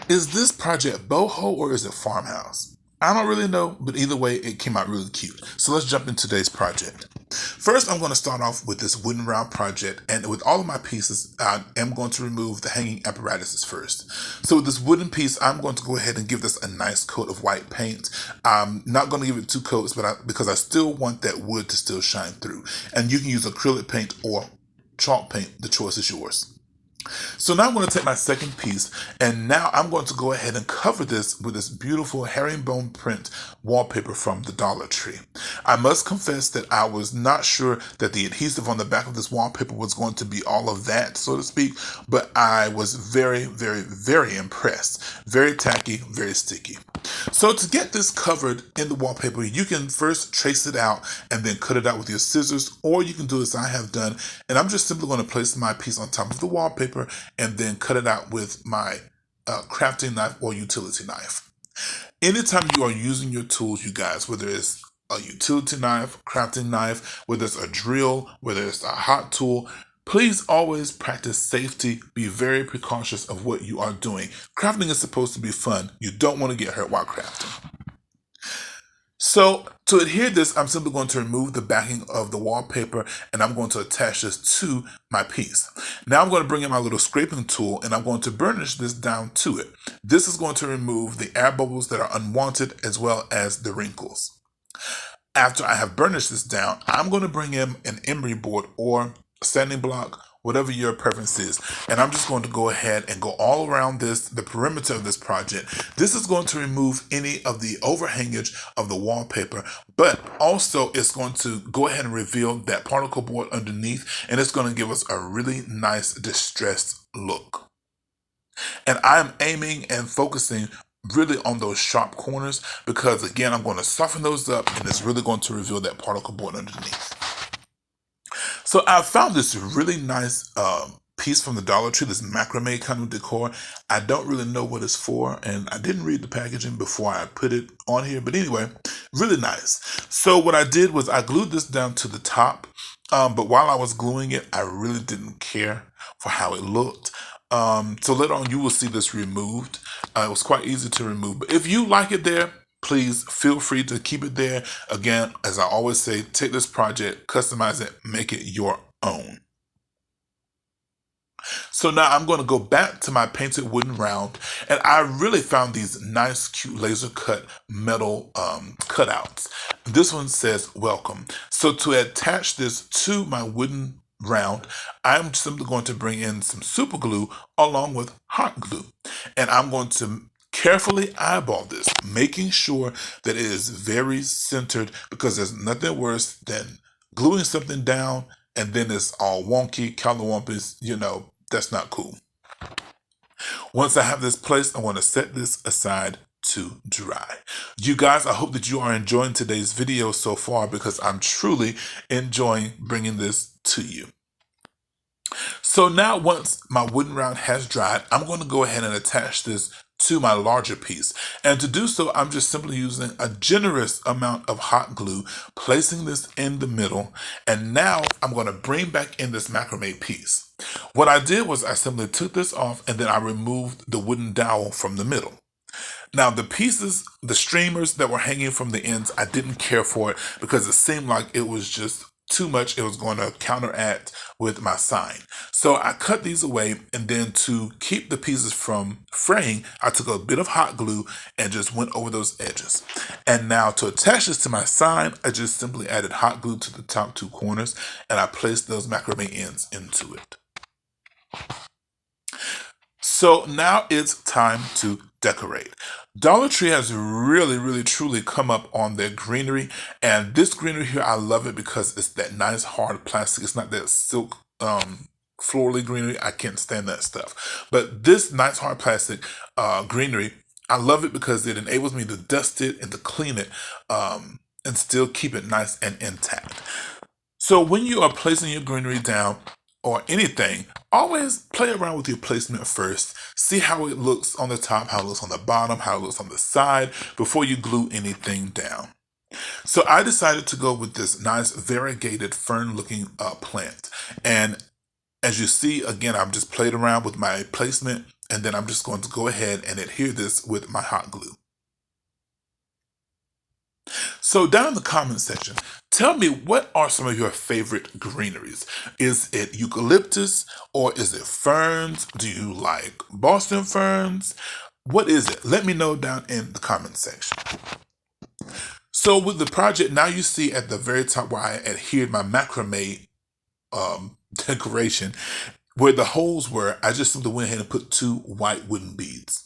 Is this project Boho or is it Farmhouse? I don't really know, but either way, it came out really cute. So let's jump into today's project. First, I'm going to start off with this wooden round project, and with all of my pieces, I am going to remove the hanging apparatuses first. So with this wooden piece, I'm going to go ahead and give this a nice coat of white paint. I'm not going to give it two coats, because I still want that wood to still shine through. And you can use acrylic paint or chalk paint. The choice is yours. So now I'm going to take my second piece, and now I'm going to go ahead and cover this with this beautiful herringbone print wallpaper from the Dollar Tree. I must confess that I was not sure that the adhesive on the back of this wallpaper was going to be all of that, so to speak, but I was very, very, very impressed. Very tacky, very sticky. So to get this covered in the wallpaper, you can first trace it out and then cut it out with your scissors, or you can do as I have done, and I'm just simply going to place my piece on top of the wallpaper and then cut it out with my crafting knife or utility knife. Anytime you are using your tools, you guys, whether it's a utility knife, crafting knife, whether it's a drill, whether it's a hot tool, please always practice safety. Be very precautious of what you are doing. Crafting is supposed to be fun. You don't want to get hurt while crafting. So to adhere this, I'm simply going to remove the backing of the wallpaper, and I'm going to attach this to my piece. Now I'm going to bring in my little scraping tool, and I'm going to burnish this down to it. This is going to remove the air bubbles that are unwanted as well as the wrinkles. After I have burnished this down, I'm going to bring in an emery board or sanding block, whatever your preference is, and I'm just going to go ahead and go all around the perimeter of this project. This is going to remove any of the overhangage of the wallpaper, but also it's going to go ahead and reveal that particle board underneath, and it's going to give us a really nice distressed look. And I'm aiming and focusing really on those sharp corners, because again, I'm going to soften those up, and it's really going to reveal that particle board underneath. So I found this really nice piece from the Dollar Tree, this macrame kind of decor. I don't really know what it's for, and I didn't read the packaging before I put it on here, but anyway, really nice. So what I did was I glued this down to the top, but while I was gluing it, I really didn't care for how it looked. So later on, you will see this removed. It was quite easy to remove, but if you like it there, please feel free to keep it there. Again, as I always say, take this project, customize it, make it your own. So now I'm going to go back to my painted wooden round, and I really found these nice, cute laser cut metal cutouts. This one says welcome. So to attach this to my wooden round, I'm simply going to bring in some super glue along with hot glue, and I'm going to carefully eyeball this, making sure that it is very centered, because there's nothing worse than gluing something down and then it's all wonky, calawampus, that's not cool. Once I have this placed, I want to set this aside to dry. You guys, I hope that you are enjoying today's video so far, because I'm truly enjoying bringing this to you. So now once my wooden round has dried, I'm going to go ahead and attach this to my larger piece. And to do so, I'm just simply using a generous amount of hot glue, placing this in the middle, and now I'm going to bring back in this macrame piece. What I did was I simply took this off, and then I removed the wooden dowel from the middle. Now the pieces, the streamers that were hanging from the ends, I didn't care for it, because it seemed like it was just too much. It was going to counteract with my sign. So I cut these away, and then to keep the pieces from fraying, I took a bit of hot glue and just went over those edges. And now to attach this to my sign, I just simply added hot glue to the top two corners, and I placed those macrame ends into it. So now it's time to decorate. Dollar Tree has really truly come up on their greenery, and this greenery here, I love it because it's that nice hard plastic. It's not that silk florally greenery. I can't stand that stuff, but this nice hard plastic greenery, I love it because it enables me to dust it and to clean it and still keep it nice and intact. So when you are placing your greenery down, or anything, always play around with your placement first. See how it looks on the top, how it looks on the bottom, how it looks on the side, before you glue anything down. So I decided to go with this nice variegated fern looking plant. And as you see, again, I've just played around with my placement, And then I'm just going to go ahead and adhere this with my hot glue. So down in the comment section, tell me, what are some of your favorite greeneries? Is it eucalyptus or is it ferns? Do you like Boston ferns? What is it? Let me know down in the comment section. So with the project, now you see at the very top where I adhered my macrame decoration, where the holes were, I just simply went ahead and put 2 white wooden beads.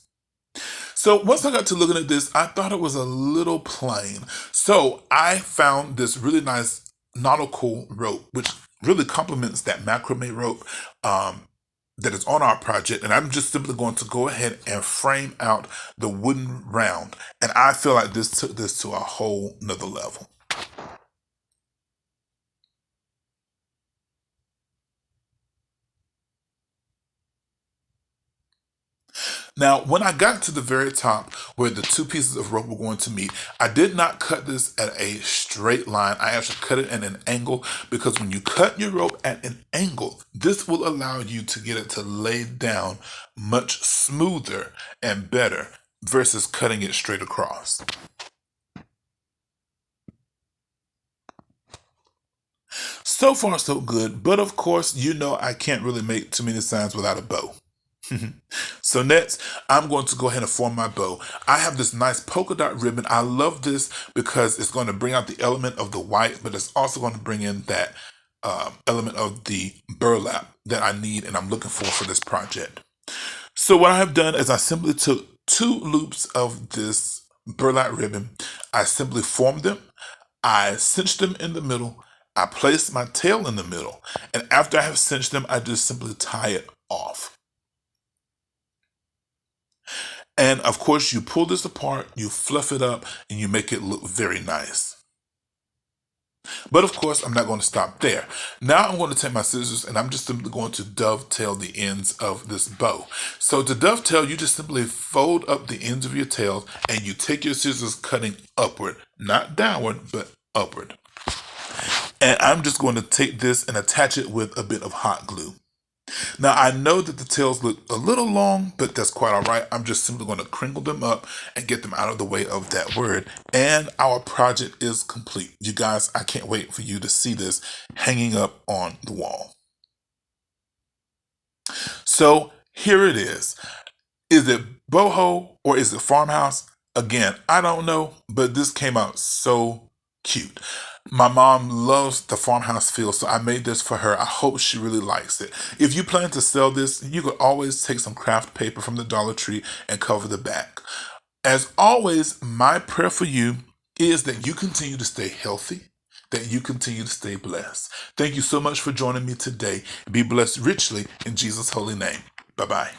So once I got to looking at this, I thought it was a little plain. So I found this really nice nautical rope, which really complements that macrame rope that is on our project. And I'm just simply going to go ahead and frame out the wooden round. And I feel like this took this to a whole nother level. Now, when I got to the very top where the 2 pieces of rope were going to meet, I did not cut this at a straight line. I actually cut it at an angle, because when you cut your rope at an angle, this will allow you to get it to lay down much smoother and better versus cutting it straight across. So far, so good. But of course, you know I can't really make too many signs without a bow. So next, I'm going to go ahead and form my bow. I have this nice polka dot ribbon. I love this because it's going to bring out the element of the white, but it's also going to bring in that element of the burlap that I need and I'm looking for this project. So what I have done is I simply took 2 loops of this burlap ribbon. I simply formed them. I cinched them in the middle. I placed my tail in the middle. And after I have cinched them, I just simply tie it off. And of course, you pull this apart, you fluff it up, and you make it look very nice. But of course, I'm not going to stop there. Now I'm going to take my scissors and I'm just simply going to dovetail the ends of this bow. So to dovetail, you just simply fold up the ends of your tail and you take your scissors cutting upward, not downward, but upward. And I'm just going to take this and attach it with a bit of hot glue. Now I know that the tails look a little long, but that's quite all right. I'm just simply going to crinkle them up and get them out of the way of that word. And our project is complete. You guys, I can't wait for you to see this hanging up on the wall. So here it is. Is it boho or is it farmhouse? Again, I don't know, but this came out so cute. My mom loves the farmhouse feel, so I made this for her. I hope she really likes it. If you plan to sell this, you could always take some craft paper from the Dollar Tree and cover the back. As always, my prayer for you is that you continue to stay healthy, that you continue to stay blessed. Thank you so much for joining me today. Be blessed richly in Jesus' holy name. Bye-bye.